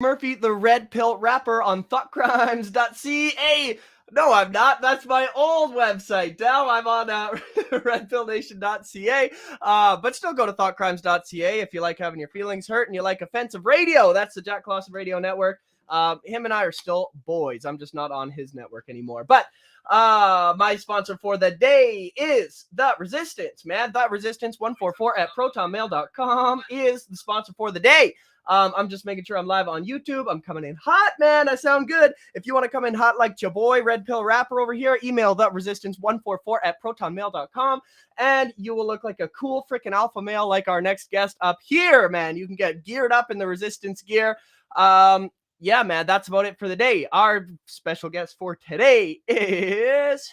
Murphy, the Red Pill rapper on thoughtcrimes.ca. No, I'm not. That's my old website. Now I'm on redpillnation.ca. But still go to thoughtcrimes.ca if you like having your feelings hurt and you like offensive radio. That's the Jack Clausen Radio Network. Him and I are still boys. I'm just not on his network anymore. But my sponsor for the day is The Resistance, man. The Resistance 144 at protonmail.com is the sponsor for the day. I'm just making sure I'm live on YouTube. I'm coming in hot, man. I sound good. If you want to come in hot like your boy, Red Pill Rapper over here, email theresistance144 at protonmail.com, and you will look like a cool freaking alpha male like our next guest up here, man. You can get geared up in the Resistance gear. Yeah, man, that's about it for the day. Our special guest for today is...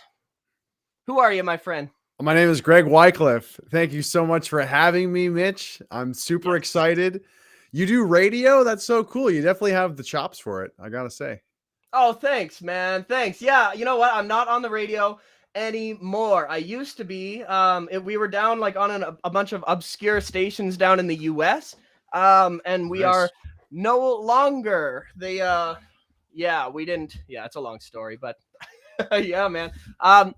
Who are you, my friend? My name is Greg Wycliffe. Thank you so much for having me, Mitch. I'm super excited. You do radio? That's so cool. You definitely have the chops for it, I gotta say. Oh, thanks, man. Thanks. Yeah, you know what? I'm not on the radio anymore. I used to be. We were down like on a bunch of obscure stations down in the US. And we are no longer. We didn't. Yeah, it's a long story, but yeah, man.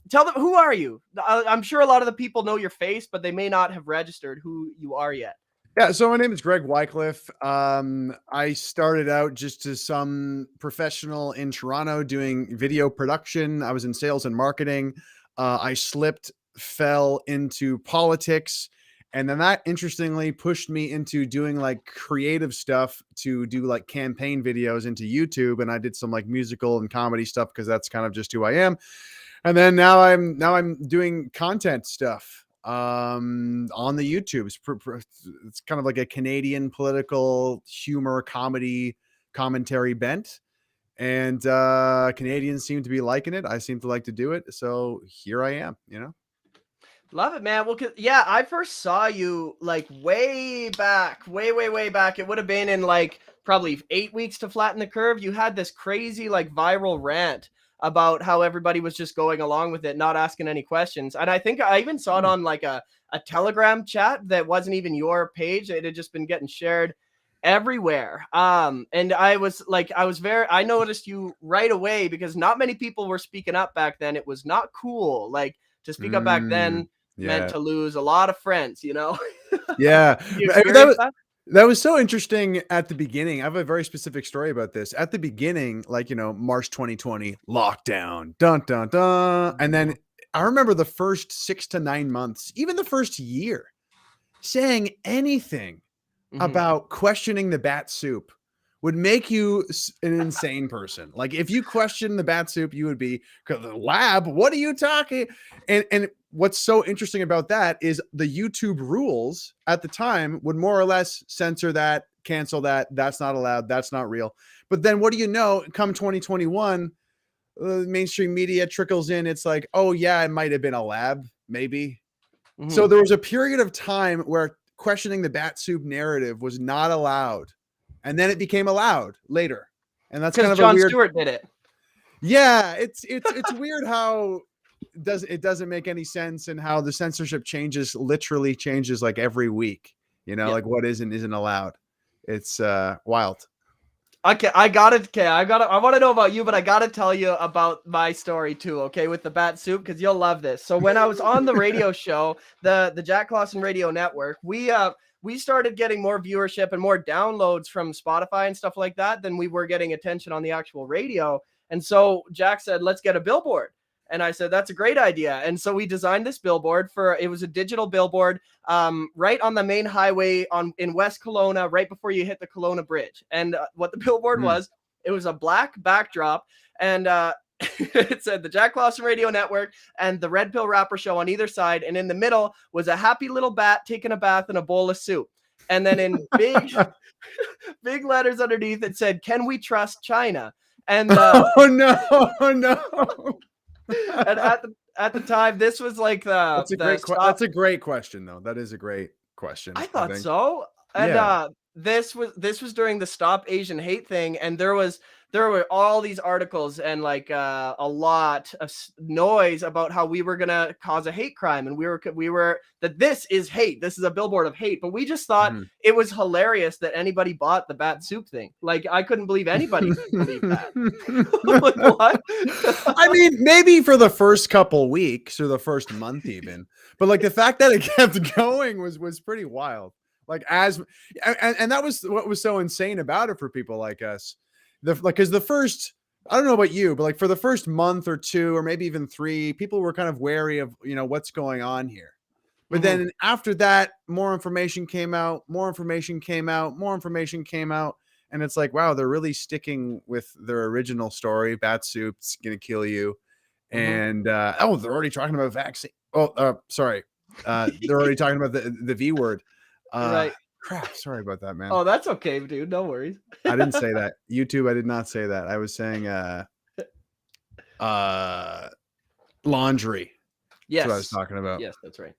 Tell them, who are you? I'm sure a lot of the people know your face, but they may not have registered who you are yet. Yeah, so my name is Greg Wycliffe. I started out just as some professional in Toronto doing video production. I was in sales and marketing. I slipped, fell into politics, and then that interestingly pushed me into doing like creative stuff to do like campaign videos into YouTube. And I did some like musical and comedy stuff because that's kind of just who I am. And then now I'm doing content stuff on the YouTube. It's kind of like a Canadian political humor comedy commentary bent, and Canadians seem to be liking it. I seem to like to do it, so here I am, Love it, man. Well, yeah, I first saw you like way back. It would have been in like probably 8 weeks to flatten the curve. You had this crazy like viral rant about how everybody was just going along with it, not asking any questions. And I think I even saw it on like a Telegram chat that wasn't even your page. It had just been getting shared everywhere. And I noticed you right away because not many people were speaking up back then. It was not cool. Like to speak up back then meant to lose a lot of friends, Yeah. That was so interesting at the beginning. I have a very specific story about this. At the beginning, like, March 2020, lockdown, dun, dun, dun. And then I remember the first 6 to 9 months, even the first year, saying anything about questioning the bat soup would make you an insane person. Like if you question the bat soup, you would be the lab. What are you talking? And what's so interesting about that is the YouTube rules at the time would more or less censor that, cancel that. That's not allowed. That's not real. But then what do you know? Come 2021, mainstream media trickles in. It's like, oh yeah, it might have been a lab, maybe. So there was a period of time where questioning the bat soup narrative was not allowed. And then it became allowed later. And that's kind of Jon Stewart did it. Yeah, it's weird how it doesn't make any sense, and how the censorship literally changes like every week, like what isn't allowed. It's wild. Okay, I want to know about you, but I got to tell you about my story too, okay, with the bat soup, because you'll love this. So when I was on the radio show, the Jack Clausen Radio Network, we started getting more viewership and more downloads from Spotify and stuff like that than we were getting attention on the actual radio. And so Jack said, let's get a billboard. And I said, that's a great idea. And so we designed this billboard it was a digital billboard right on the main highway in West Kelowna, right before you hit the Kelowna Bridge. And what the billboard was, it was a black backdrop, and it said the Jack Clausen Radio Network and the Red Pill Rapper Show on either side. And in the middle was a happy little bat taking a bath in a bowl of soup. And then in big letters underneath, it said, "Can we trust China?" And oh no. And at the time, this was like that's a great question, though. That is a great question. I thought so. And this was during the Stop Asian Hate thing, and there were all these articles and like a lot of noise about how we were gonna cause a hate crime, and we were that this is hate. This is a billboard of hate. But we just thought it was hilarious that anybody bought the bat soup thing. Like, I couldn't believe anybody believed that. Like, what? I mean, maybe for the first couple weeks or the first month even, but like the fact that it kept going was pretty wild. Like, and that was what was so insane about it for people like us. Because the first, I don't know about you, but like for the first month or two, or maybe even 3, people were kind of wary of, what's going on here. But then after that, more information came out, more information came out, more information came out. And it's like, wow, they're really sticking with their original story. Bat soup's going to kill you. And, they're already talking about vaccine. Oh, sorry. They're already talking about the V word. Right. Crap. Sorry about that, man. Oh, that's okay, dude. No worries. I didn't say that. YouTube, I did not say that. I was saying laundry. Yes. That's what I was talking about. Yes, that's right.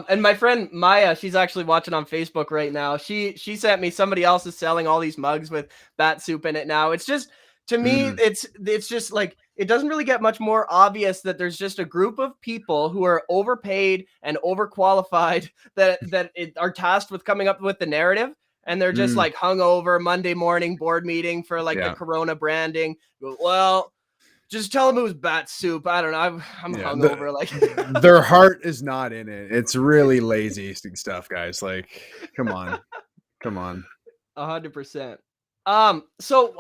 And my friend Maya, she's actually watching on Facebook right now. She sent me, somebody else is selling all these mugs with bat soup in it now. It's just, to me, it's just like, it doesn't really get much more obvious that there's just a group of people who are overpaid and overqualified that are tasked with coming up with the narrative. And they're just like hungover Monday morning board meeting for like the Corona branding. Well, just tell them it was bat soup. I don't know. I'm hungover. Like, their heart is not in it. It's really lazy stuff, guys. Like, come on. 100%. So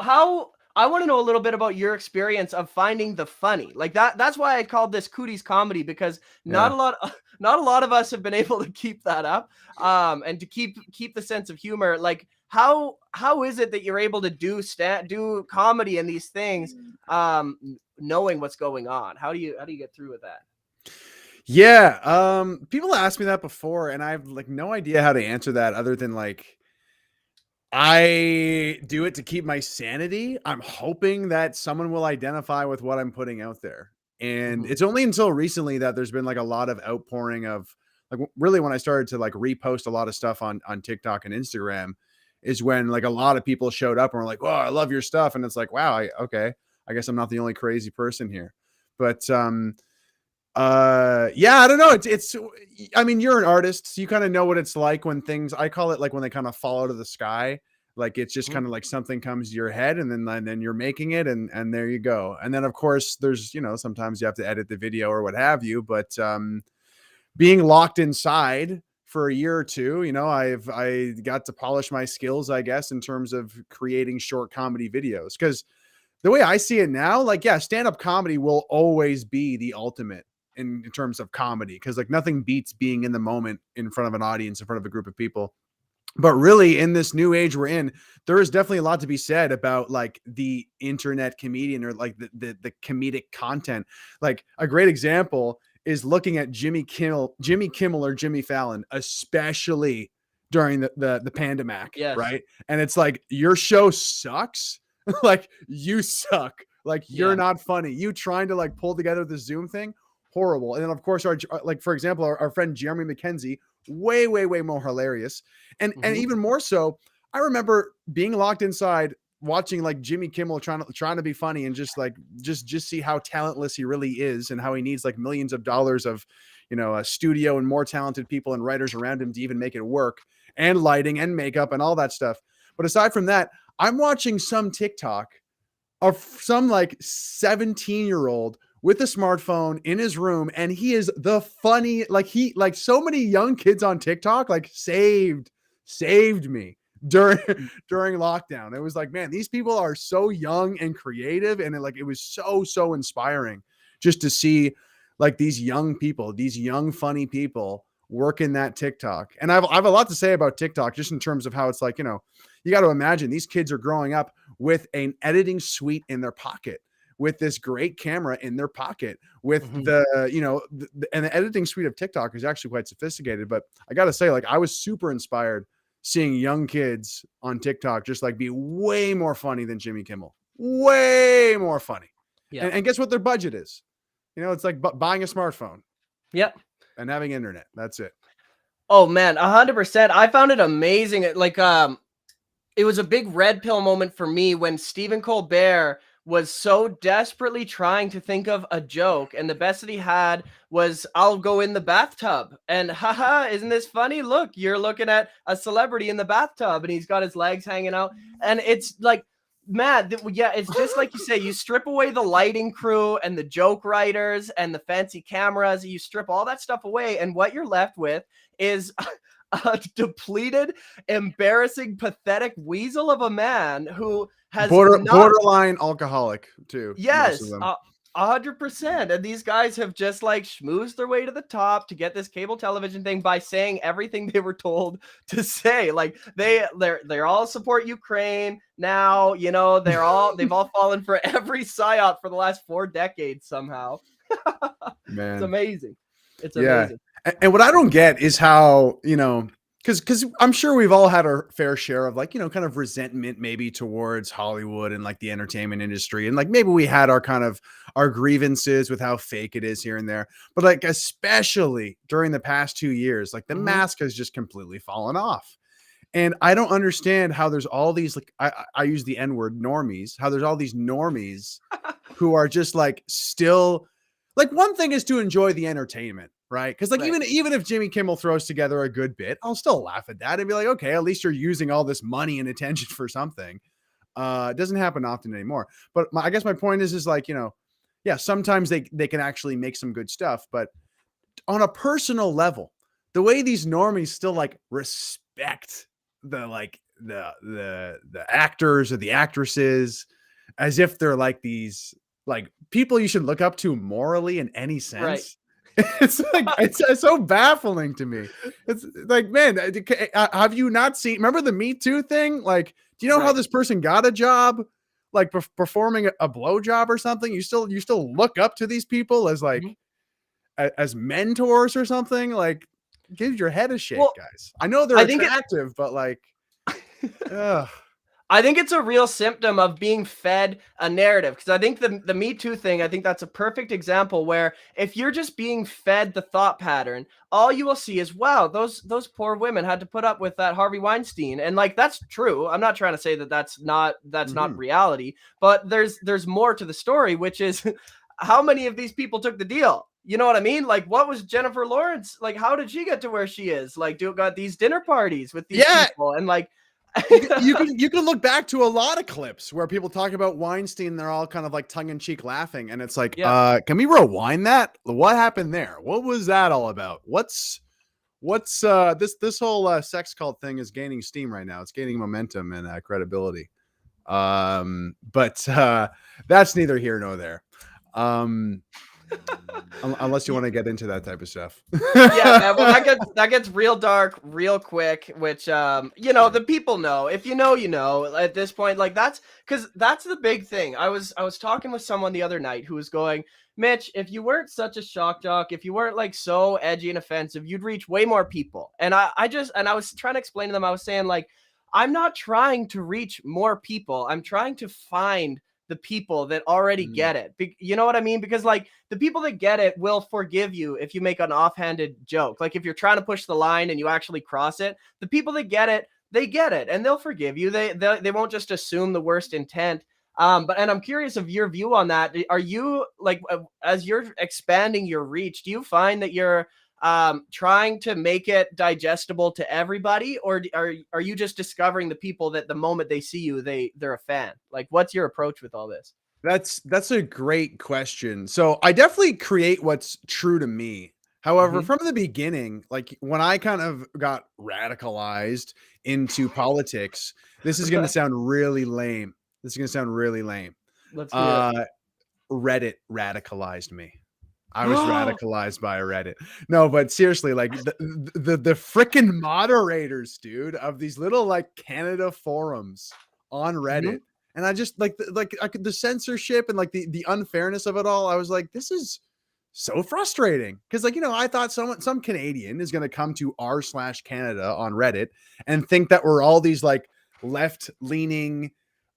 I want to know a little bit about your experience of finding the funny. Like that's why I called this Cooties comedy, because not a lot of us have been able to keep that up. And to keep the sense of humor. Like, how is it that you're able to do comedy and these things, knowing what's going on? How do you get through with that? Yeah. People asked me that before, and I've like no idea how to answer that other than like, I do it to keep my sanity. I'm hoping that someone will identify with what I'm putting out there. And it's only until recently that there's been like a lot of outpouring of like, really when I started to like repost a lot of stuff on TikTok and Instagram is when like a lot of people showed up and were like, "Oh, I love your stuff." And it's like, wow, okay, I guess I'm not the only crazy person here. But yeah, I don't know. It's I mean, you're an artist, so you kind of know what it's like when things, I call it like when they kind of fall out of the sky. Like, it's just kind of like something comes to your head and then you're making it and there you go. And then of course there's, sometimes you have to edit the video or what have you, but being locked inside for a year or two, I got to polish my skills, I guess, in terms of creating short comedy videos. Because the way I see it now, like, yeah, stand-up comedy will always be the ultimate in terms of comedy, because like nothing beats being in the moment in front of an audience, in front of a group of people. But really, in this new age we're in, there is definitely a lot to be said about like the internet comedian, or like the comedic content. Like, a great example is looking at Jimmy Kimmel or Jimmy Fallon, especially during the pandemic, right? And it's like, your show sucks. Like, you suck. Like, you're not funny. You trying to like pull together the Zoom thing, horrible. And then of course, like, for example, our friend Jeremy McKenzie, way more hilarious. And even more so, I remember being locked inside watching like Jimmy Kimmel trying to be funny and just see how talentless he really is, and how he needs like millions of dollars of, a studio and more talented people and writers around him to even make it work, and lighting and makeup and all that stuff. But aside from that, I'm watching some TikTok of some like 17-year-old with a smartphone in his room, and he is the funny, like so many young kids on TikTok like saved me during lockdown. It was like, man, these people are so young and creative, and it was so inspiring just to see like these young people, these young funny people work in that TikTok. And I have a lot to say about TikTok, just in terms of how it's like, you got to imagine these kids are growing up with an editing suite in their pocket, with this great camera in their pocket, with and the editing suite of TikTok is actually quite sophisticated. But I got to say, like, I was super inspired seeing young kids on TikTok just like be way more funny than Jimmy Kimmel, way more funny. Yeah. And guess what their budget is? It's like buying a smartphone. Yep. And having internet. That's it. Oh man, 100%. I found it amazing. Like, it was a big red pill moment for me when Stephen Colbert was so desperately trying to think of a joke, and the best that he had was, "I'll go in the bathtub," and haha, isn't this funny? Look, you're looking at a celebrity in the bathtub, and he's got his legs hanging out, and it's like, man, yeah, it's just like you say. You strip away the lighting crew and the joke writers and the fancy cameras. You strip all that stuff away, and what you're left with is a depleted, embarrassing, pathetic weasel of a man who has not. Borderline alcoholic too. Most of Yes, them. 100%. And these guys have just like schmoozed their way to the top to get this cable television thing by saying everything they were told to say. Like they're all support Ukraine now. You know, they've all fallen for every psyop for the last 4 decades somehow. It's Man. amazing. It's Yeah. amazing. And what I don't get is how, because I'm sure we've all had our fair share of like, kind of resentment maybe towards Hollywood and like the entertainment industry. And like maybe we had our kind of our grievances with how fake it is here and there. But like, especially during the past 2 years, like the mask has just completely fallen off. And I don't understand how there's all these, like, I use the N-word, normies, how there's all these normies who are just like still, like, one thing is to enjoy the entertainment, right? Because like Right. even if Jimmy Kimmel throws together a good bit, I'll still laugh at that and be like, okay, at least you're using all this money and attention for something. It doesn't happen often anymore. But I guess my point is like, yeah, sometimes they can actually make some good stuff, but on a personal level, the way these normies still like respect the like the actors or the actresses as if they're like these like people you should look up to morally in any Right. sense. It's like it's so baffling to me. It's like, man, have you not seen? Remember the Me Too thing? Like, do you know how Right. this person got a job? Like performing a blow job or something? You still look up to these people as like Mhm. as mentors or something? Like, give your head a shake, Well, guys. I know they're I think it attractive, but like, ugh. I think it's a real symptom of being fed a narrative, because I think the Me Too thing, I think that's a perfect example where if you're just being fed the thought pattern, all you will see is, wow, those poor women had to put up with that Harvey Weinstein, and like that's true. I'm not trying to say that that's not Mhm. reality, but there's more to the story, which is how many of these people took the deal. You know what I mean? Like, what was Jennifer Lawrence like? How did she get to where she is? Like, do got these dinner parties with these Yeah, people, and like. you can look back to a lot of clips where people talk about Weinstein. They're all kind of like tongue in cheek laughing, and it's like, Yeah. can we rewind that? What happened there? What was that all about? What's this whole sex cult thing is gaining steam right now. It's gaining momentum and credibility. But that's neither here nor there. Unless you want to get into that type of stuff. Yeah, man. Well, that gets real dark real quick, which the people know. If you know, you know. At this point, like that's because that's the big thing. I was talking with someone the other night who was going, Mitch, if you weren't such a shock jock, if you weren't like so edgy and offensive, you'd reach way more people. And I was trying to explain to them, I was saying like, I'm not trying to reach more people. I'm trying to find the people that already get it. You know what I mean? Because like the people that get it will forgive you if you make an offhanded joke. Like if you're trying to push the line and you actually cross it, the people that get it, they get it and they'll forgive you. They won't just assume the worst intent. And I'm curious of your view on that. Are you like, as you're expanding your reach, do you find that you're trying to make it digestible to everybody, or are you just discovering the people that the moment they see you, they're a fan? Like, what's your approach with all this? That's a great question. So I definitely create what's true to me. However, Hmm. from the beginning, like when I kind of got radicalized into politics, this is going to sound really lame. This is going to sound really lame. Let's hear it. Uh, Reddit radicalized me. I was radicalized by Reddit. No, but seriously, like the freaking moderators, dude, of these little like Canada forums on Reddit. Hmm. And I just like the censorship and like the unfairness of it all. I was like, this is so frustrating. Cause like, I thought some Canadian is gonna come to r/Canada on Reddit and think that we're all these like left-leaning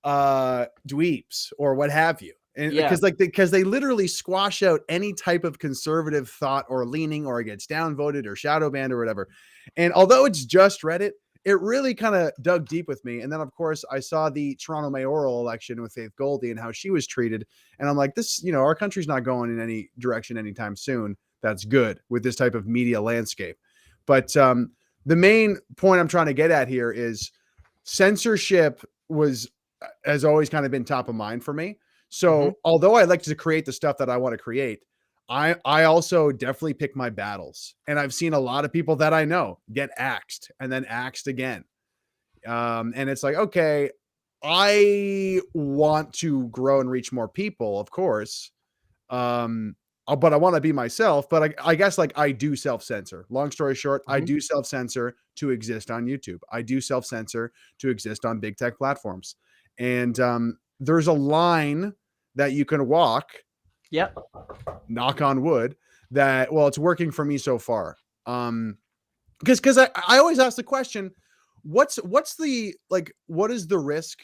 dweebs or what have you. And Yeah. because they literally squash out any type of conservative thought or leaning, or it gets downvoted or shadow banned or whatever. And although it's just Reddit, it really kind of dug deep with me. And then, of course, I saw the Toronto mayoral election with Faith Goldie and how she was treated. And I'm like, this, our country's not going in any direction anytime soon. That's good with this type of media landscape. But the main point I'm trying to get at here is censorship has always kind of been top of mind for me. So although I like to create the stuff that I want to create, I also definitely pick my battles. And I've seen a lot of people that I know get axed and then axed again. And it's like, okay, I want to grow and reach more people, of course. But I want to be myself. But I guess like I do self-censor. Long story short, I do self-censor to exist on YouTube. I do self-censor to exist on big tech platforms. And there's a line that you can walk. Yep. Knock on wood. That, well, it's working for me so far. Because I always ask the question, what's the, like, what is the risk?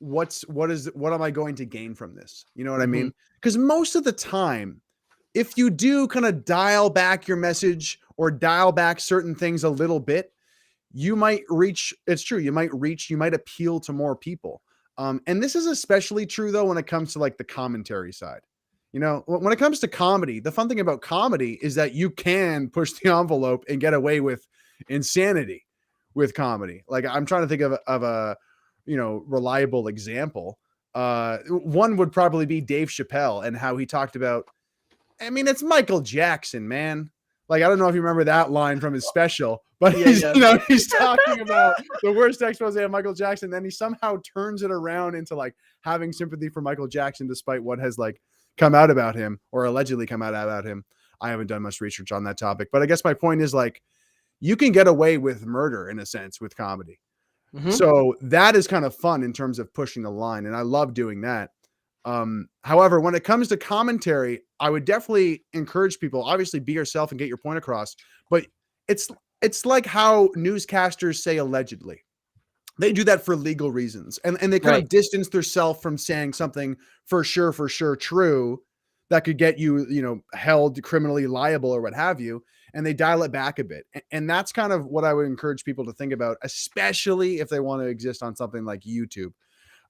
What am I going to gain from this? You know what I mean? Because most of the time, if you do kind of dial back your message or dial back certain things a little bit, you might reach, it's true, you might appeal to more people. And this is especially true though when it comes to like the commentary side. When it comes to comedy, the fun thing about comedy is that you can push the envelope and get away with insanity with comedy. Like, I'm trying to think of a reliable example. One would probably be Dave Chappelle and how he talked about, I mean, it's Michael Jackson, man. Like, I don't know if you remember that line from his special, but he's talking about the worst expose of Michael Jackson. Then he somehow turns it around into like having sympathy for Michael Jackson, despite what has like come out about him or allegedly come out about him. I haven't done much research on that topic, but I guess my point is like, you can get away with murder in a sense with comedy. So that is kind of fun in terms of pushing the line. And I love doing that. However, when it comes to commentary, I would definitely encourage people, obviously be yourself and get your point across, but it's like how newscasters say allegedly. They do that for legal reasons. And they kind of distance themselves from saying something for sure true that could get you, held criminally liable or what have you. And they dial it back a bit. And that's kind of what I would encourage people to think about, especially if they want to exist on something like YouTube.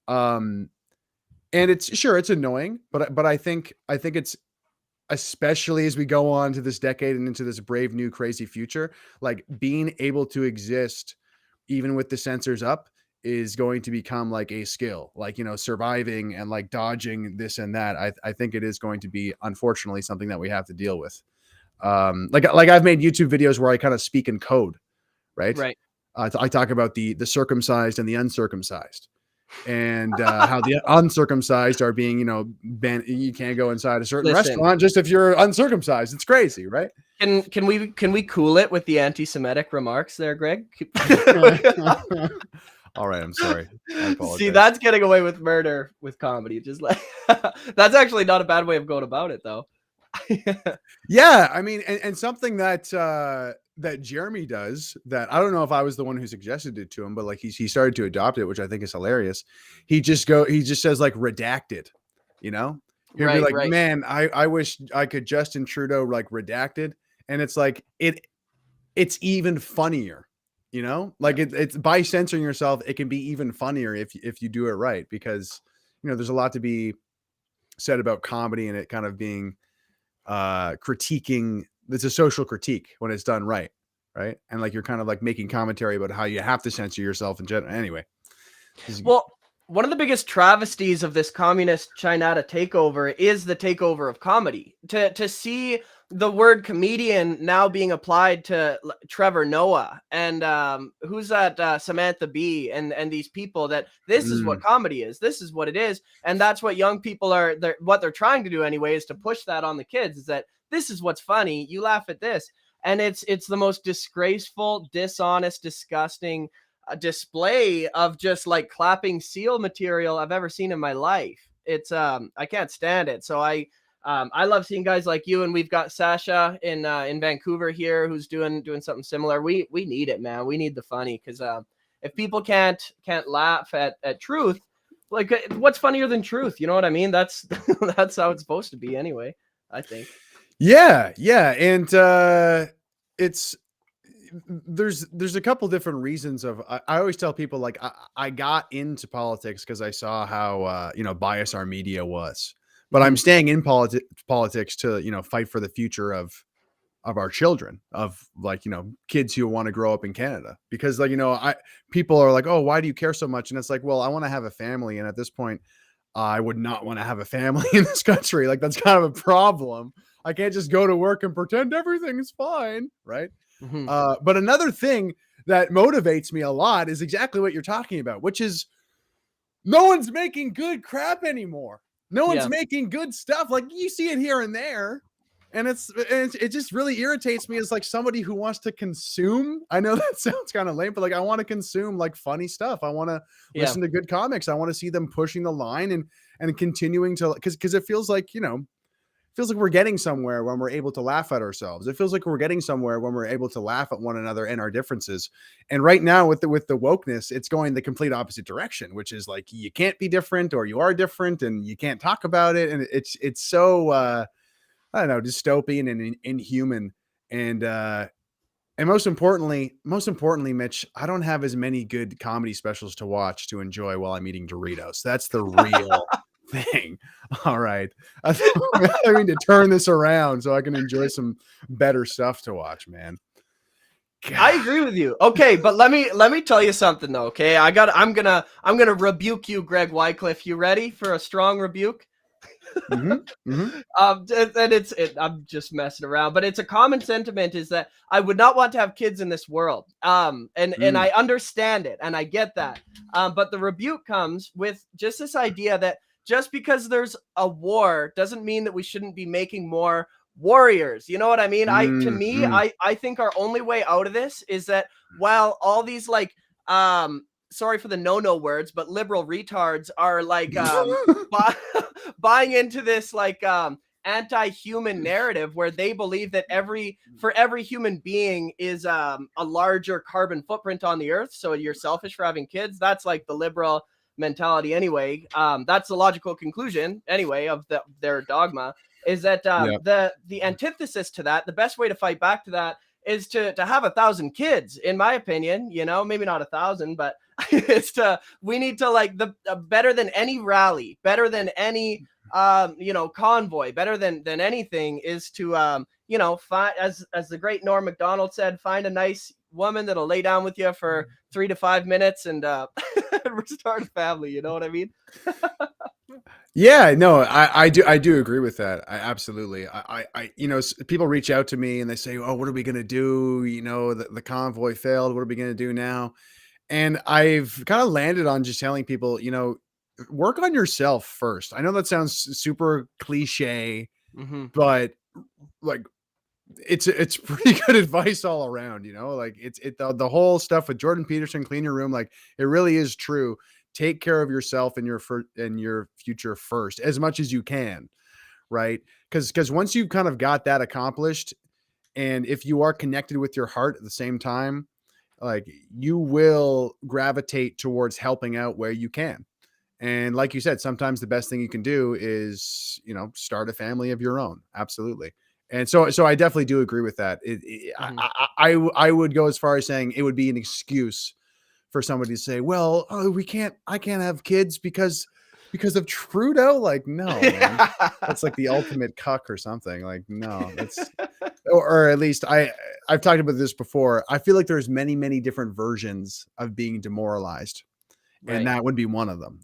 And it's annoying, but I think it's, especially as we go on to this decade and into this brave new crazy future, like being able to exist even with the censors up is going to become like a skill, like, surviving and like dodging this and that. I think it is going to be, unfortunately, something that we have to deal with. Like I've made YouTube videos where I kind of speak in code, right? I talk about the circumcised and the uncircumcised. And how the uncircumcised are being, banned. You can't go inside a certain restaurant just if you're uncircumcised. It's crazy, right? Can we cool it with the anti-Semitic remarks there, Greg? All right, I'm sorry. See, that's getting away with murder with comedy. Just like that's actually not a bad way of going about it, though. Yeah, I mean, and something that that Jeremy does, that I don't know if I was the one who suggested it to him, but like he started to adopt it, which I think is hilarious. He just says like redacted, He'll be like, man, I wish I could Justin Trudeau like redacted. And it's like, it's even funnier, like it's by censoring yourself, it can be even funnier if you do it right, because, there's a lot to be said about comedy and it kind of being critiquing. It's a social critique when it's done right. And like, you're kind of like making commentary about how you have to censor yourself in general. Anyway. Well, one of the biggest travesties of this communist China takeover is the takeover of comedy. To see the word comedian now being applied to Trevor Noah and who's that, Samantha Bee and these people, that this is what comedy is. This is what it is. And that's what young people what they're trying to do anyway, is to push that on the kids, is that this is what's funny. You laugh at this. And it's the most disgraceful, dishonest, disgusting display of just like clapping seal material I've ever seen in my life. It's I can't stand it. So I love seeing guys like you, and we've got Sasha in Vancouver here who's doing something similar. We need it, man. We need the funny, because if people can't laugh at truth, Like, what's funnier than truth? You know what I mean? That's that's how it's supposed to be anyway, I think. Yeah, yeah, and it's there's a couple different reasons of I always tell people like I got into politics because I saw how biased our media was, but I'm Mhm. staying in politics to fight for the future of our children, of like kids who want to grow up in Canada, because like I people are like, oh, why do you care so much? And it's like, well, I want to have a family, and at this point I would not want to have a family in this country. Like that's kind of a problem. I can't just go to work and pretend everything is fine, right? Mhm. But another thing that motivates me a lot is exactly what you're talking about, which is no one's making good crap anymore. No one's Yeah. making good stuff. Like you see it here and there. And it just really irritates me as like somebody who wants to consume. I know that sounds kind of lame, but like I want to consume like funny stuff. I want to Yeah. listen to good comics. I want to see them pushing the line and continuing to, because it feels like we're getting somewhere when we're able to laugh at ourselves. It feels like we're getting somewhere when we're able to laugh at one another and our differences. And right now with the wokeness, it's going the complete opposite direction, which is like you can't be different or you are different and you can't talk about it. And it's so I don't know, dystopian and inhuman. And most importantly, Mitch, I don't have as many good comedy specials to watch to enjoy while I'm eating Doritos. That's the real thing. All right. I mean to turn this around so I can enjoy some better stuff to watch, man. I God. agree with you. Okay, but let me tell you something though. Okay, I'm gonna rebuke you, Greg Wycliffe. You ready for a strong rebuke? Mm-hmm. Mm-hmm. I'm just messing around, but it's a common sentiment is that I would not want to have kids in this world. And Mm. I understand it and I get that. But the rebuke comes with just this idea that just because there's a war doesn't mean that we shouldn't be making more warriors. You know what I mean? To Mm. me, Mm. I think our only way out of this is that while all these sorry for the no words, but liberal retards are like buying into this anti-human narrative where they believe that for every human being is a larger carbon footprint on the earth, so you're selfish for having kids. That's like the liberal mentality anyway. That's the logical conclusion anyway of their dogma, is that Yeah. the antithesis to that, the best way to fight back to that, is to have 1,000 kids, in my opinion. Maybe not 1,000, but we need to like the better than any rally, better than any convoy, better than anything, is to find, as the great Norm Macdonald said, find a nice woman that'll lay down with you for 3 to 5 minutes and restart a family. You know what I mean? Yeah, no, I do agree with that. I absolutely. People reach out to me and they say, "Oh, what are we gonna do? The convoy failed. What are we gonna do now?" And I've kind of landed on just telling people, work on yourself first. I know that sounds super cliche, Mm-hmm. but like it's pretty good advice all around. Like the whole stuff with Jordan Peterson, clean your room. Like it really is true. Take care of yourself and your future first as much as you can, right? Because once you've kind of got that accomplished, and if you are connected with your heart at the same time, like you will gravitate towards helping out where you can. And like you said, sometimes the best thing you can do is, start a family of your own. Absolutely. And so I definitely do agree with that. Mm-hmm. I would go as far as saying it would be an excuse for somebody to say, well, oh, I can't have kids because of Trudeau. Like, no, man, that's like the ultimate cuck or something. Like, no, that's, or at least I've talked about this before. I feel like there's many, many different versions of being demoralized. And Right. that would be one of them.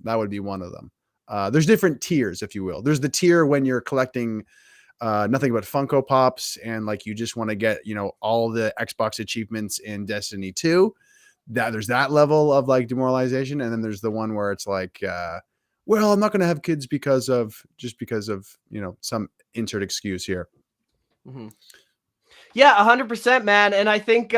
There's different tiers, if you will. There's the tier when you're collecting nothing but Funko Pops and like you just want to get, all the Xbox achievements in Destiny 2. That there's that level of like demoralization. And then there's the one where it's like, well, I'm not going to have kids because of some insert excuse here. Mm-hmm. Yeah, 100%, man. And I think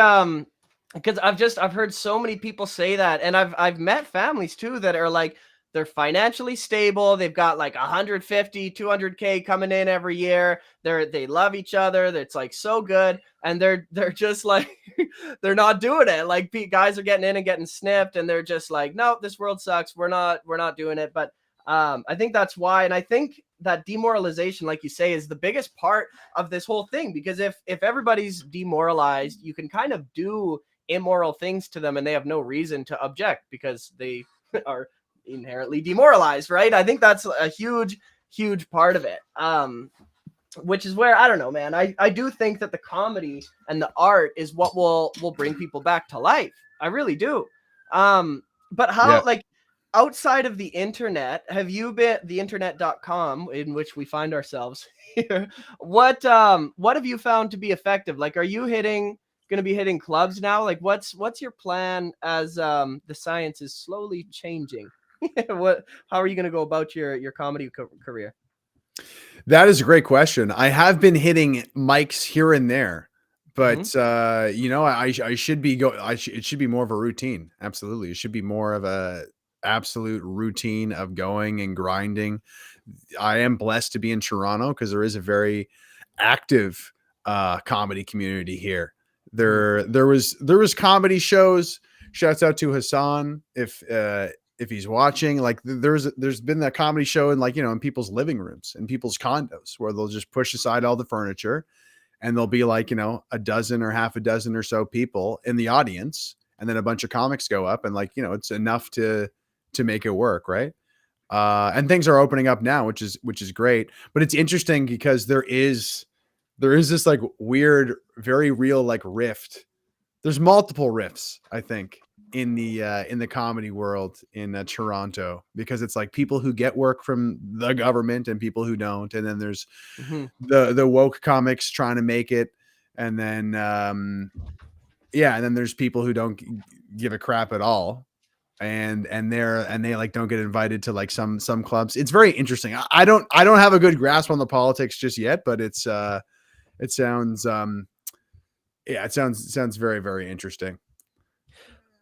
because I've heard so many people say that, and I've met families too that are like, they're financially stable. They've got like 150, 200K coming in every year. They love each other. It's like so good. And they're just like, they're not doing it. Like guys are getting in and getting snipped, and they're just like, no, this world sucks. We're not doing it. But I think that's why. And I think that demoralization, like you say, is the biggest part of this whole thing, because if everybody's demoralized, you can kind of do immoral things to them and they have no reason to object because they are inherently demoralized, right? I think that's a huge part of it. Which is where, I don't know, man, I do think that the comedy and the art is what will bring people back to life. I really do. But how, like, outside of the internet, have you been the internet.com in which we find ourselves here? What have you found to be effective? Like, are you going to be hitting clubs now? Like, what's your plan as the science is slowly changing? How are you going to go about your comedy career? That is a great question. I have been hitting mics here and there, but you know, I should be it should be more of a routine. Absolutely. It should be more of a absolute routine of going and grinding. I am blessed to be in Toronto because there is a very active comedy community here. There was comedy shows. Shouts out to Hassan if he's watching. Like there's been that comedy show in, like, you know, in people's living rooms and people's condos where they'll just push aside all the furniture and there'll be, like, you know, a dozen or half a dozen or so people in the audience, and then a bunch of comics go up, and, like, you know, it's enough to make it work, right? And things are opening up now, which is great. But it's interesting because there is this, like, weird, very real, like, rift. There's multiple rifts, I think, in the comedy world in Toronto, because it's like people who get work from the government and people who don't, and then there's the woke comics trying to make it, and then and then there's people who don't give a crap at all, and they like don't get invited to, like, some clubs. It's very interesting. I don't have a good grasp on the politics just yet, but it sounds it sounds very, very interesting.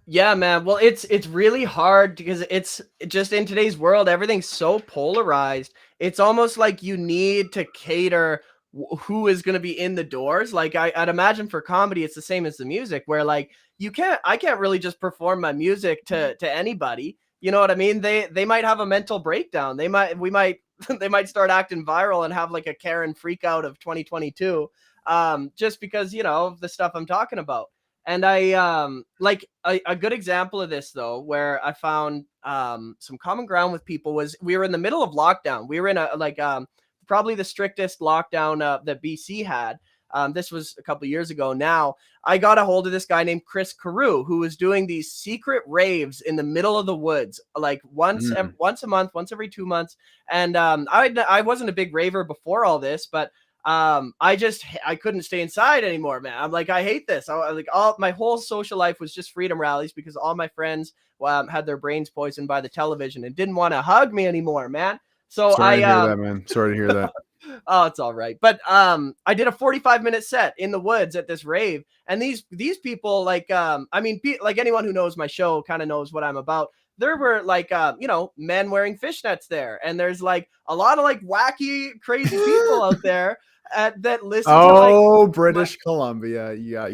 Yeah, man. Well, it's really hard because it's just, in today's world, everything's so polarized. It's almost like you need to cater who is going to be in the doors. Like I'd imagine for comedy, it's the same as the music, where, like, I can't really just perform my music to anybody. You know what I mean? They might have a mental breakdown. they might start acting viral and have, like, a Karen freak out of 2022, just because, you know, the stuff I'm talking about. And I like a good example of this, though, where I found some common ground with people was, we were in the middle of lockdown. We were in probably the strictest lockdown that BC had. This was a couple of years ago now. I got a hold of this guy named Chris Carew, who was doing these secret raves in the middle of the woods, like once a month, once every 2 months. And I wasn't a big raver before all this, but I couldn't stay inside anymore, man. I'm like, I hate this. My whole social life was just freedom rallies because all my friends had their brains poisoned by the television and didn't want to hug me anymore, man. So Sorry to hear that, man. Sorry to hear that. Oh, it's all right. But I did a 45-minute set in the woods at this rave, and these people, like, like anyone who knows my show kind of knows what I'm about. There were, like, you know, men wearing fishnets there, and there's, like, a lot of, like, wacky, crazy people out there that listen to, like, British Columbia. Yeah.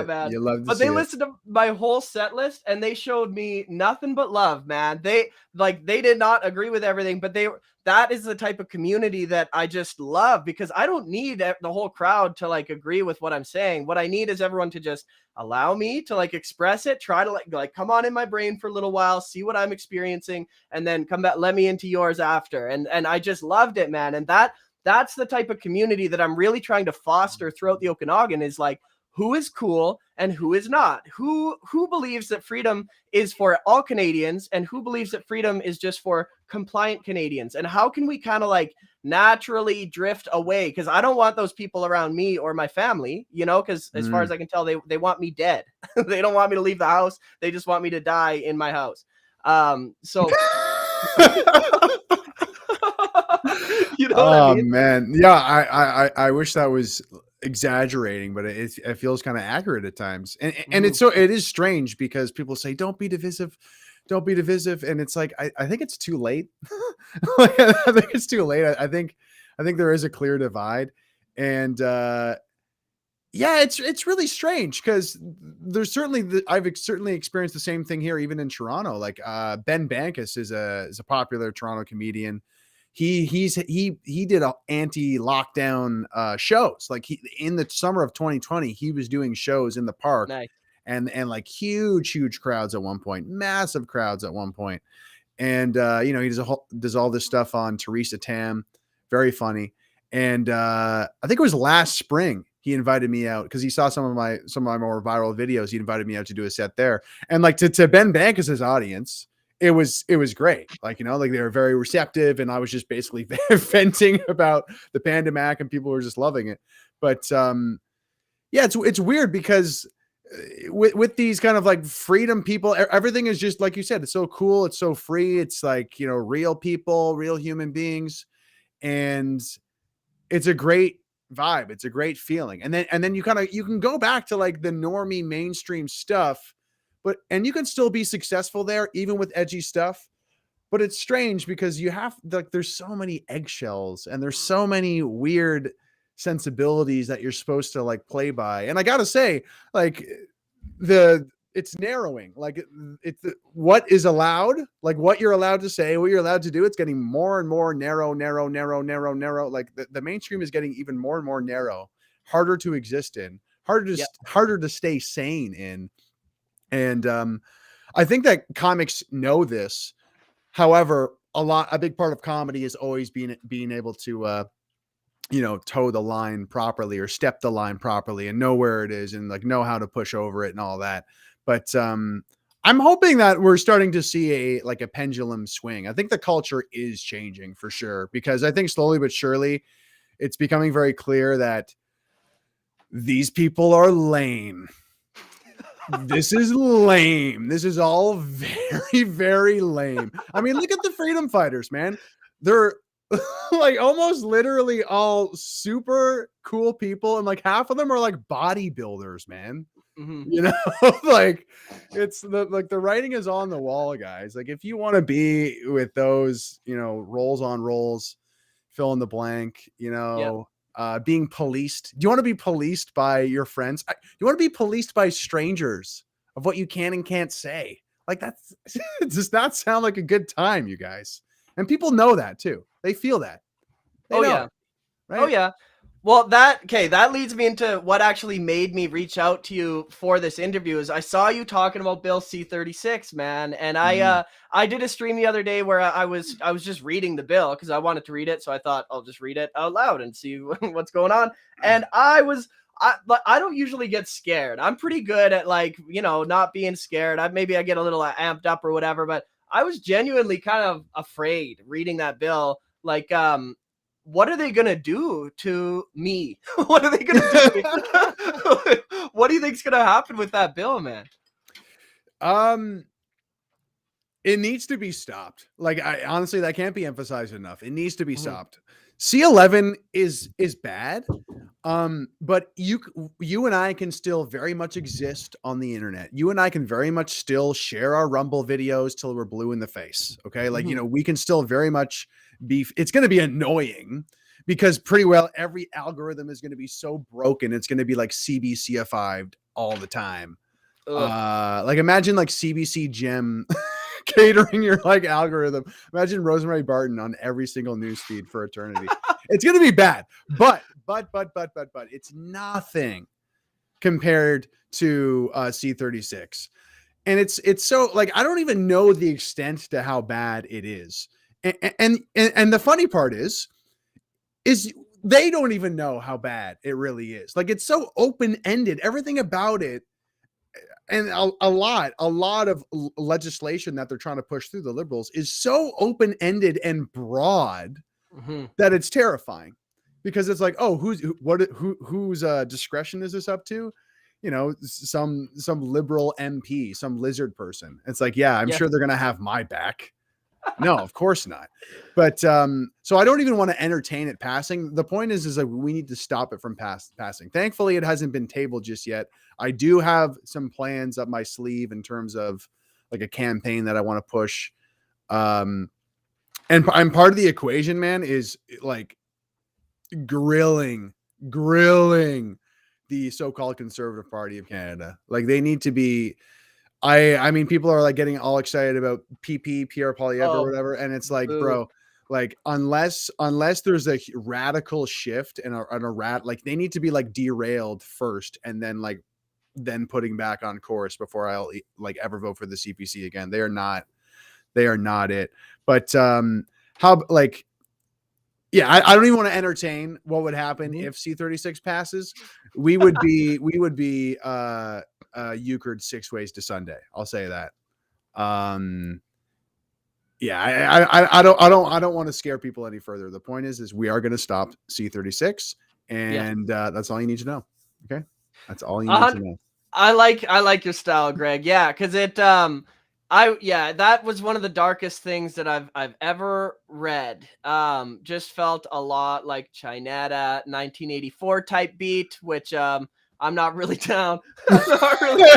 Man. You love to but see they listened to my whole set list, and they showed me nothing but love, man. They did not agree with everything, but that is the type of community that I just love, because I don't need the whole crowd to, like, agree with what I'm saying. What I need is everyone to just allow me to, like, express it, try to, like come on in my brain for a little while, see what I'm experiencing, and then come back, let me into yours after. And I just loved it, man. And that's the type of community that I'm really trying to foster throughout the Okanagan, is, like, who is cool and who is not, who believes that freedom is for all Canadians and who believes that freedom is just for compliant Canadians. And how can we kind of, like, naturally drift away? Because I don't want those people around me or my family, you know, because as far as I can tell, they want me dead. They don't want me to leave the house. They just want me to die in my house. So you know what I mean? Man. Yeah, I wish that was exaggerating, but it feels kind of accurate at times. And it is strange because people say, don't be divisive, don't be divisive. And it's like, I think it's too late. Like, I think it's too late. I think there is a clear divide. And yeah, it's really strange because there's certainly I've certainly experienced the same thing here, even in Toronto. Like Ben Bankus is a popular Toronto comedian. He did anti-lockdown shows. Like in the summer of 2020, he was doing shows in the park. Nice. And like huge crowds at one point, massive crowds at one point. And you know, he does all this stuff on Teresa Tam, very funny. And I think it was last spring he invited me out because he saw some of my more viral videos. He invited me out to do a set there, and like to Ben Bankus's audience, it was great. Like, you know, like they were very receptive, and I was just basically venting about the pandemic, and people were just loving it. But yeah, it's weird because with these kind of like freedom people, everything is just like you said. It's so cool. It's so free. It's like, you know, real people, real human beings, and it's a great vibe. It's a great feeling. And then you can go back to like the normie mainstream stuff, and you can still be successful there, even with edgy stuff. But it's strange because you have like, there's so many eggshells and there's so many weird sensibilities that you're supposed to like play by. And I gotta say, like it's narrowing. Like it's what is allowed, like what you're allowed to say, what you're allowed to do. It's getting more and more narrow. Like the mainstream is getting even more and more narrow, harder to exist in, harder to stay sane in. And I think that comics know this. However, a big part of comedy is always being able to you know, toe the line properly or step the line properly and know where it is and like know how to push over it and all that. But I'm hoping that we're starting to see a pendulum swing. I think the culture is changing for sure, because I think slowly but surely it's becoming very clear that these people are lame. This is lame. This is all very, very lame. I mean, look at the freedom fighters, man. They're like almost literally all super cool people, and like half of them are like bodybuilders, man. Mm-hmm. You know, like it's the writing is on the wall, guys. Like if you want to be with those, you know, rolls on rolls, fill in the blank, you know, being policed. Do you want to be policed by your friends? Do you want to be policed by strangers of what you can and can't say? Like that's it does not sound like a good time, you guys. And people know that too. They feel that. They know, yeah. right? Oh yeah. Well, that leads me into what actually made me reach out to you for this interview. Is I saw you talking about Bill C-36, man, and I did a stream the other day where I was just reading the bill because I wanted to read it, so I thought I'll just read it out loud and see what's going on. And I don't usually get scared. I'm pretty good at, like, you know, not being scared. Maybe I get a little amped up or whatever, but I was genuinely kind of afraid reading that bill. Like, what are they going to do to me? What are they going to do to me? What do you think's going to happen with that bill, man? It needs to be stopped. Like, honestly, that can't be emphasized enough. It needs to be stopped. C11 is bad. But you and I can still very much exist on the internet. You and I can very much still share our Rumble videos till we're blue in the face. Okay. Like, you know, we can still very much it's going to be annoying because pretty well every algorithm is going to be so broken. It's going to be like CBCFI'd all the time. Like imagine like CBC Gem catering your like algorithm. Imagine Rosemary Barton on every single news feed for eternity. It's going to be bad, but it's nothing compared to C-36. And it's so like, I don't even know the extent to how bad it is. And the funny part is they don't even know how bad it really is. Like it's so open-ended, everything about it. And a lot of legislation that they're trying to push through, the liberals, is so open-ended and broad that it's terrifying, because it's like, oh, whose discretion is this up to? You know, some liberal MP, some lizard person. It's like, yeah, I'm sure they're going to have my back. No, of course not. But so I don't even want to entertain it passing. The point is like we need to stop it from passing. Thankfully, it hasn't been tabled just yet. I do have some plans up my sleeve in terms of a campaign that I want to push. And I'm part of the equation, man, is like grilling the so-called Conservative Party of Canada. Like they need to be. I mean, people are like getting all excited about Pierre Poilievre or whatever, and it's like, bro, like unless there's a radical shift and like they need to be like derailed first, and then putting back on course before I'll like ever vote for the CPC again. They are not it. But how like. Yeah, I don't even want to entertain what would happen if C-36 passes. We would be euchred 6 ways to Sunday. I'll say that. Yeah, I don't want to scare people any further. The point is we are going to stop C-36, and that's all you need to know. Okay, that's all you need to know. I like your style, Greg. Yeah, because that was one of the darkest things that I've ever read. Just felt a lot like Chinata 1984 type beat, which I'm not really down. I'm not really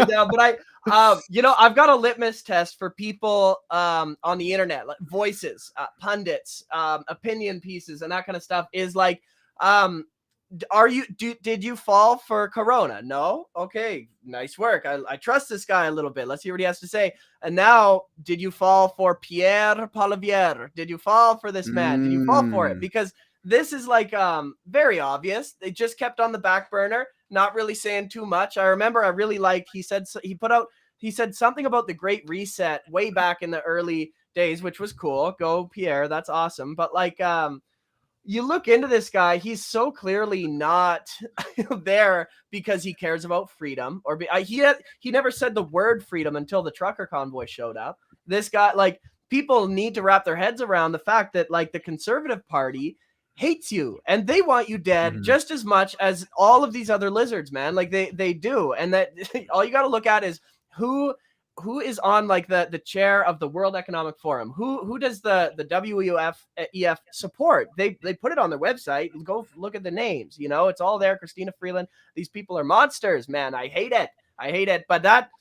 down, but I've got a litmus test for people on the internet, like voices, pundits, opinion pieces, and that kind of stuff. Is like, did you fall for Corona? No? Okay, nice work. I trust this guy a little bit. Let's hear what he has to say. And now, did you fall for Pierre Poilievre? Did you fall for this man? Did you fall for it? Because this is like very obvious. They just kept on the back burner, not really saying too much. I remember I really liked, he said something about the Great Reset way back in the early days, which was cool. Go Pierre, that's awesome. But like you look into this guy, he's so clearly not there because he cares about freedom, or he never said the word freedom until the trucker convoy showed up. This guy, like, people need to wrap their heads around the fact that like the Conservative Party hates you and they want you dead just as much as all of these other lizards, man. Like they do. And that all you got to look at is who is on like the chair of the World Economic Forum? Who does the WEF support? They put it on their website. Go look at the names. You know, it's all there. Christina Freeland. These people are monsters, man. I hate it. But that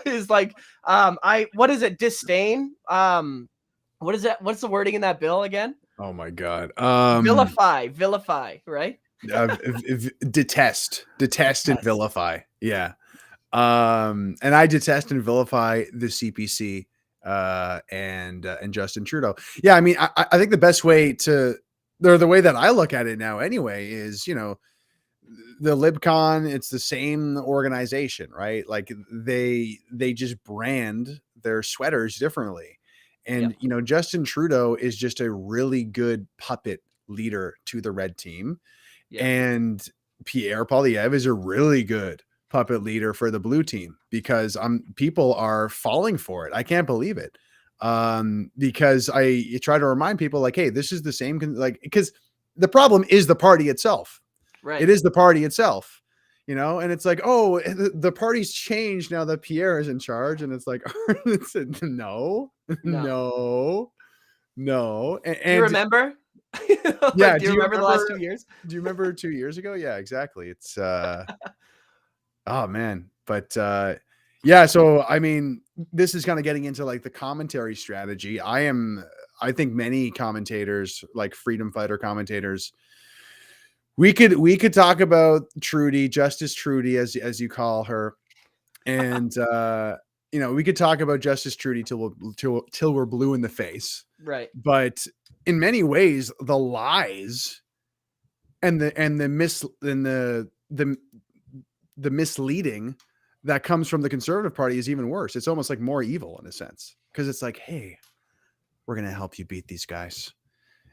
is like what is it? Disdain. What is that? What's the wording in that bill again? Oh my God. Vilify, right? Detest and vilify. Yeah. And I detest and vilify the CPC and Justin Trudeau. Yeah, I mean, I think the best way the way that I look at it now anyway is, you know, the LibCon, it's the same organization, right? Like they just brand their sweaters differently. And, you know, Justin Trudeau is just a really good puppet leader to the red team. And Pierre Poilievre is a really good puppet leader for the blue team, because people are falling for it. I can't believe it. Because you try to remind people like, hey, this is the same, like, because the problem is the party itself. Right. It is the party itself, you know, and it's like, oh, the party's changed now that Pierre is in charge. And it's like, no. And do you remember? Yeah. Do you remember the last 2 years? Do you remember 2 years ago? Yeah, exactly. It's, oh man. But, yeah. So, I mean, this is kind of getting into like the commentary strategy. I think many commentators, like freedom fighter commentators, we could talk about Trudy, Justice Trudy, as you call her. And, you know, we could talk about Justice Trudy till we're blue in the face. Right. But in many ways, the lies and the misleading that comes from the Conservative Party is even worse. It's almost like more evil in a sense, because it's like, hey, we're going to help you beat these guys,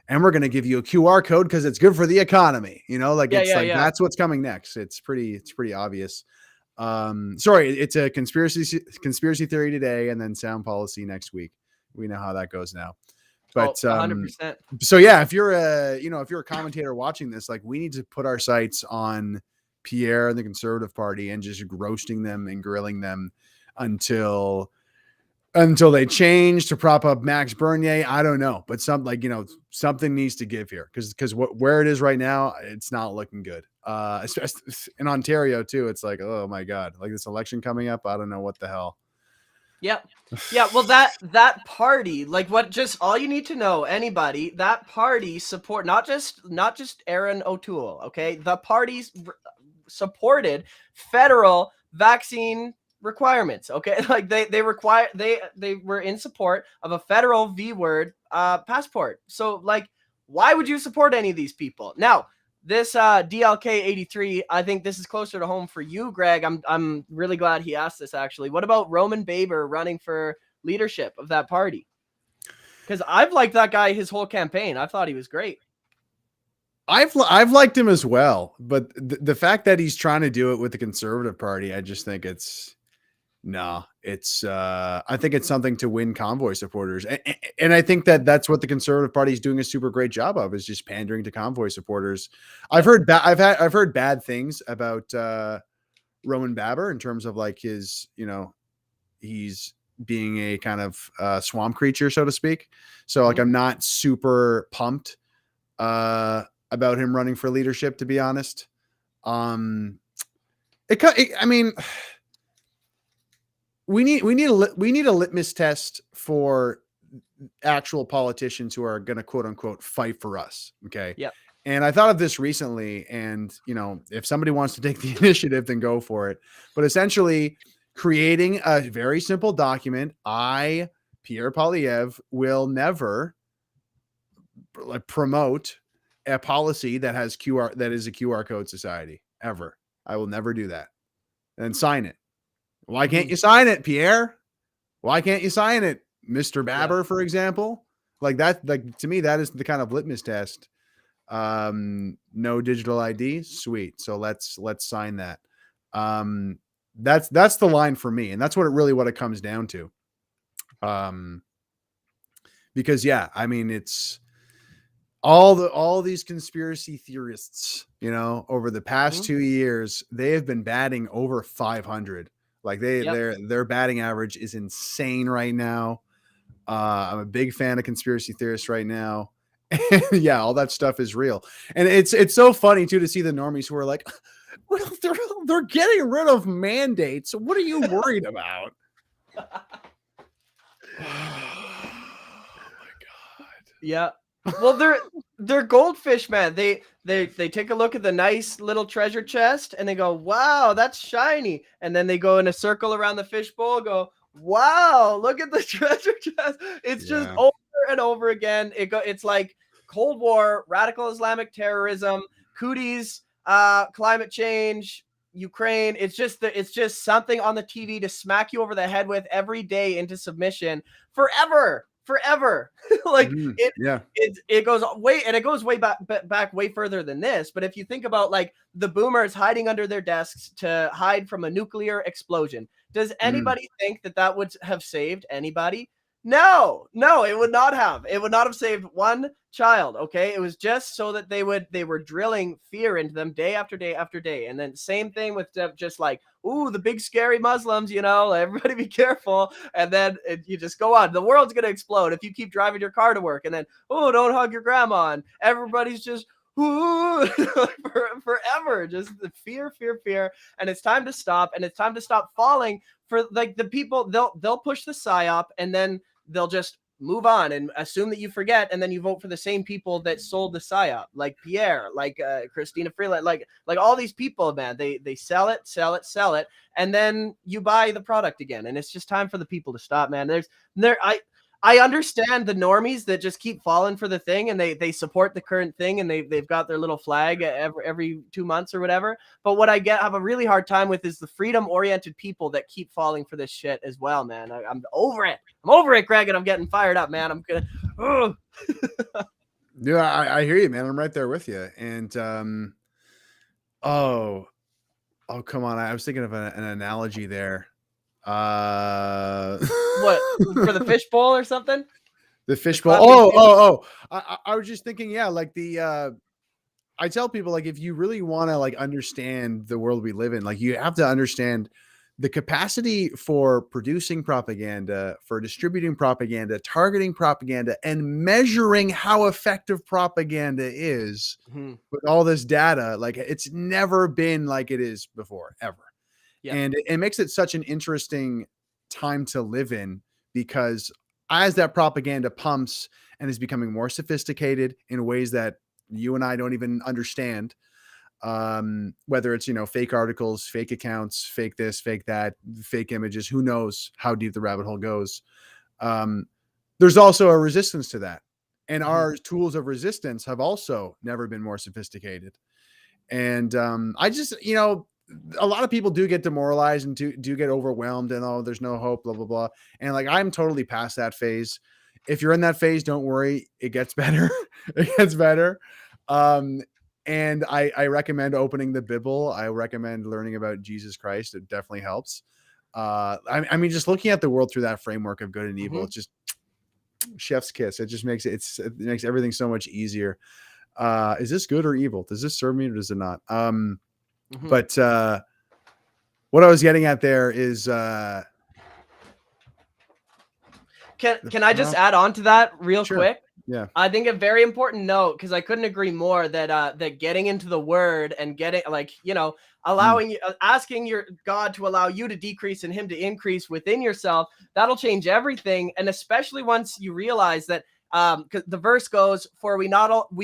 and we're going to give you a QR code because it's good for the economy. You know, like that's what's coming next. It's pretty obvious. Sorry, it's a conspiracy theory today, and then sound policy next week. We know how that goes now. But 100%. So yeah, if you're a commentator watching this, like, we need to put our sights on Pierre and the Conservative Party and just roasting them and grilling them until they change to prop up Max Bernier. I don't know, but something needs to give here, because where it is right now, it's not looking good. Especially in Ontario too. It's like, oh my God, like this election coming up, I don't know what the hell. Yep. Yeah, well that party, like what just all you need to know, anybody, that party support not just Aaron O'Toole, okay? The parties supported federal vaccine requirements, okay? Like they were in support of a federal V word passport. So like why would you support any of these people? Now, this DLK 83, I think this is closer to home for you, Greg. I'm really glad he asked this actually. What about Roman Baber running for leadership of that party? Because I've liked that guy his whole campaign. I thought he was great. I've liked him as well, but the fact that he's trying to do it with the Conservative Party, I just think it's no. It's I think it's something to win convoy supporters, and I think that that's what the Conservative Party is doing a super great job of, is just pandering to convoy supporters. I've heard I've heard bad things about Roman Baber in terms of like his, he's being a kind of swamp creature, so to speak. So like I'm not super pumped about him running for leadership, to be honest. I mean, we need a litmus test for actual politicians who are going to quote unquote fight for us. Okay. Yeah. And I thought of this recently, and if somebody wants to take the initiative, then go for it. But essentially, creating a very simple document. Pierre Poilievre, will never promote a policy that has that is a QR code society ever. I will never do that. And sign it. Why can't you sign it, Pierre? Why can't you sign it, Mr. Baber, for example? Like that, like to me, that is the kind of litmus test. No digital ID, sweet. So let's sign that. That's the line for me, and that's what it comes down to. Because I mean, it's all these conspiracy theorists, over the past 2 years, they have been batting over 500. Like their batting average is insane right now. I'm a big fan of conspiracy theorists right now. And all that stuff is real. And it's so funny too to see the normies who are like, well, they're getting rid of mandates. So what are you worried about? Oh my God. Yeah. Well, they're goldfish, man. They take a look at the nice little treasure chest and they go, wow, that's shiny. And then they go in a circle around the fishbowl, go, wow, look at the treasure chest. It's just over and over again. It's like Cold War, radical Islamic terrorism, Cooties, climate change, Ukraine. It's just something on the TV to smack you over the head with every day into submission forever. Like it goes way back way further than this. But if you think about like the boomers hiding under their desks to hide from a nuclear explosion, does anybody think that would have saved anybody? No, it would not have. It would not have saved one child. Okay, it was just so that they were drilling fear into them day after day after day. And then same thing with just like, ooh, the big scary Muslims, everybody be careful. And then you just go on. The world's gonna explode if you keep driving your car to work. And then, oh, don't hug your grandma. And everybody's just forever, just the fear. And it's time to stop. And it's time to stop falling for like the people. They'll push the psyop, and then they'll just move on and assume that you forget, and then you vote for the same people that sold the psyop, like Pierre, like Christina Freeland, like all these people, man. They sell it, and then you buy the product again. And it's just time for the people to stop, man. I understand the normies that just keep falling for the thing, and they support the current thing, and they've got their little flag every 2 months or whatever. But what I have a really hard time with is the freedom-oriented people that keep falling for this shit as well, man. I'm over it. I'm over it, Greg, and I'm getting fired up, man. I'm gonna. Yeah, I hear you, man. I'm right there with you. And oh, come on. I was thinking of an analogy there. What, for the fishbowl or something? The fishbowl. I was just thinking, like I tell people, like, if you really want to like understand the world we live in, like you have to understand the capacity for producing propaganda, for distributing propaganda, targeting propaganda, and measuring how effective propaganda is with all this data. Like it's never been like it is before, ever. Yeah. And it makes it such an interesting time to live in, because as that propaganda pumps and is becoming more sophisticated in ways that you and I don't even understand, whether it's, fake articles, fake accounts, fake this, fake that, fake images, who knows how deep the rabbit hole goes. There's also a resistance to that. And our tools of resistance have also never been more sophisticated. And I just, a lot of people do get demoralized and do get overwhelmed, and, oh, there's no hope, blah, blah, blah. And like, I'm totally past that phase. If you're in that phase, don't worry. It gets better. It gets better. And I recommend opening the Bible. I recommend learning about Jesus Christ. It definitely helps. I mean, just looking at the world through that framework of good and evil, it's just chef's kiss. It just makes it makes everything so much easier. Is this good or evil? Does this serve me or does it not? But what I was getting at there is, can I just add on to that real quick? Yeah. I think a very important note, because I couldn't agree more, that that getting into the word and getting, allowing, asking your God to allow you to decrease and him to increase within yourself, that'll change everything. And especially once you realize that, because the verse goes, for we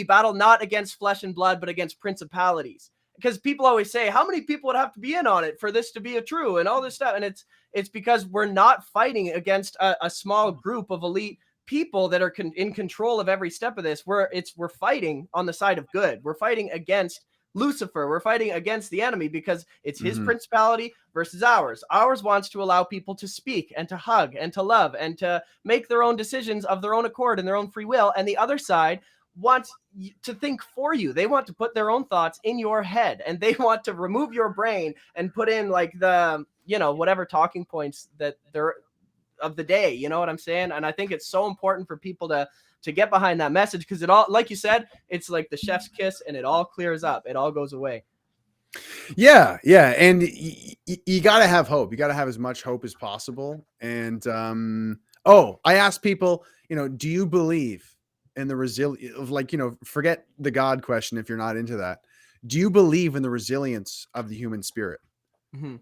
battle not against flesh and blood, but against principalities. Because people always say, how many people would have to be in on it for this to be a true and all this stuff? And it's because we're not fighting against a small group of elite people that are in control of every step of this. We're fighting on the side of good. We're fighting against Lucifer. We're fighting against the enemy, because it's his principality versus ours. Ours wants to allow people to speak and to hug and to love and to make their own decisions of their own accord and their own free will. And the other side wants to think for you. They want to put their own thoughts in your head, and they want to remove your brain and put in like the, whatever talking points that they're of the day. You know what I'm saying? And I think it's so important for people to get behind that message, because it all, like you said, it's like the chef's kiss, and it all clears up. It all goes away. Yeah. And you got to have hope. You got to have as much hope as possible. And I asked people, do you believe in the resilience of, forget the God question if you're not into that. Do you believe in the resilience of the human spirit? And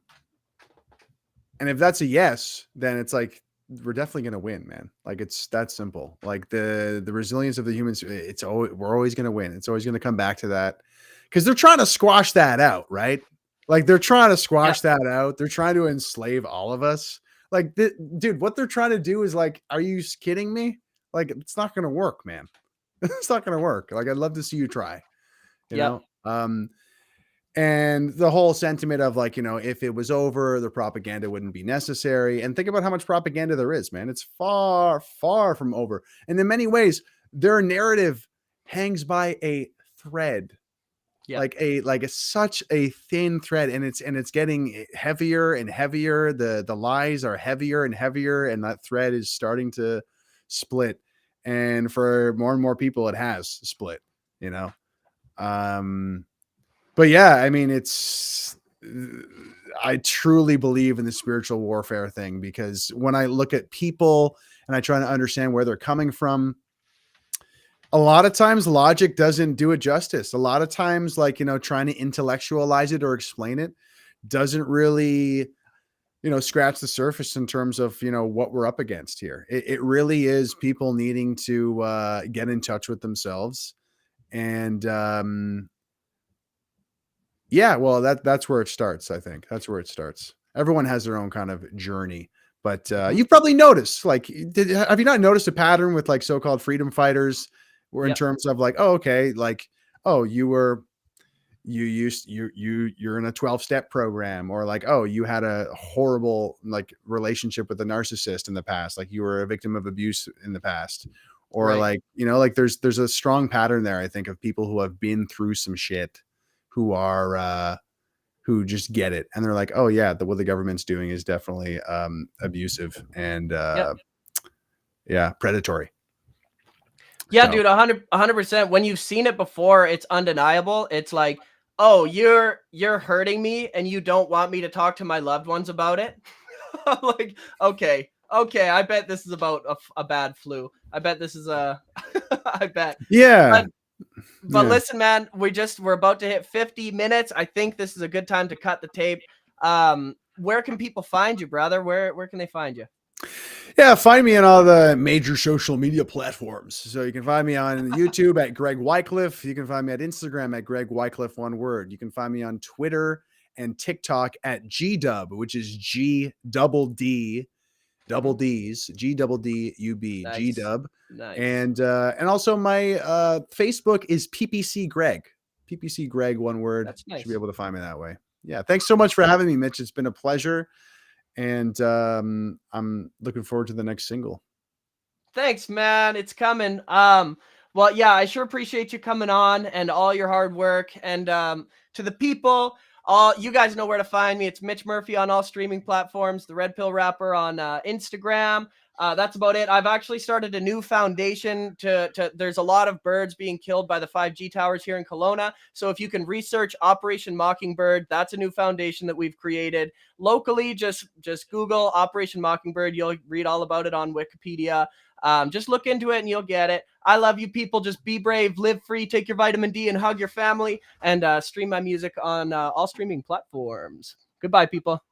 if that's a yes, then it's like, we're definitely going to win, man. Like, it's that simple. Like the resilience of the humans, we're always going to win. It's always going to come back to that, because they're trying to squash that out, right? Like, they're trying to squash that out. They're trying to enslave all of us. Like, dude, what they're trying to do is like, are you kidding me? Like, it's not going to work, man. It's not going to work. Like, I'd love to see you try, you know? And the whole sentiment of like, if it was over, the propaganda wouldn't be necessary. And think about how much propaganda there is, man. It's far, far from over. And in many ways, their narrative hangs by a thread, like such a thin thread. And it's getting heavier and heavier. The lies are heavier and heavier. And that thread is starting to split. And for more and more people, it has split, But yeah, I mean, I truly believe in the spiritual warfare thing, because when I look at people and I try to understand where they're coming from, a lot of times logic doesn't do it justice. A lot of times, trying to intellectualize it or explain it doesn't really, scratch the surface in terms of, what we're up against here. It really is people needing to get in touch with themselves. And, yeah, well, that's where it starts. I think that's where it starts. Everyone has their own kind of journey, but you've probably noticed, have you not noticed a pattern with like so-called freedom fighters, where in terms of like, oh, okay, like, oh, you're in a 12-step program, or like, oh, you had a horrible like relationship with a narcissist in the past, like you were a victim of abuse in the past, or like, there's a strong pattern there, I think, of people who have been through some shit, who just get it. And they're like, oh yeah, what the government's doing is definitely abusive and predatory. Yeah, so. Dude, 100%. When you've seen it before, it's undeniable. It's like, oh, you're hurting me and you don't want me to talk to my loved ones about it. I'm like, okay, I bet this is about a bad flu. I bet this is I bet. Yeah. But listen, man, we're about to hit 50 minutes. I think this is a good time to cut the tape. where can people find you, brother? Where can they find you? Yeah, find me on all the major social media platforms. So you can find me on YouTube at Greg Wycliffe. You can find me at Instagram at Greg Wycliffe, one word. You can find me on Twitter and TikTok at GDub, which is G double D, double D's, GDDUB, Nice. GDub. Nice. And also my Facebook is PPC Greg. PPC Greg, one word. That's nice. Should be able to find me that way. Yeah. Thanks so much for having me, Mitch. It's been a pleasure. And I'm looking forward to the next single. Thanks, man. It's coming. Well, yeah, I sure appreciate you coming on and all your hard work. And to the people, you guys know where to find me. It's Mitch Murphy on all streaming platforms, the Redpill Rapper on Instagram. That's about it. I've actually started a new foundation there's a lot of birds being killed by the 5G towers here in Kelowna. So if you can research Operation Mockingbird, that's a new foundation that we've created locally. Just Google Operation Mockingbird. You'll read all about it on Wikipedia. Just look into it and you'll get it. I love you people. Just be brave, live free, take your vitamin D and hug your family, and stream my music on all streaming platforms. Goodbye, people.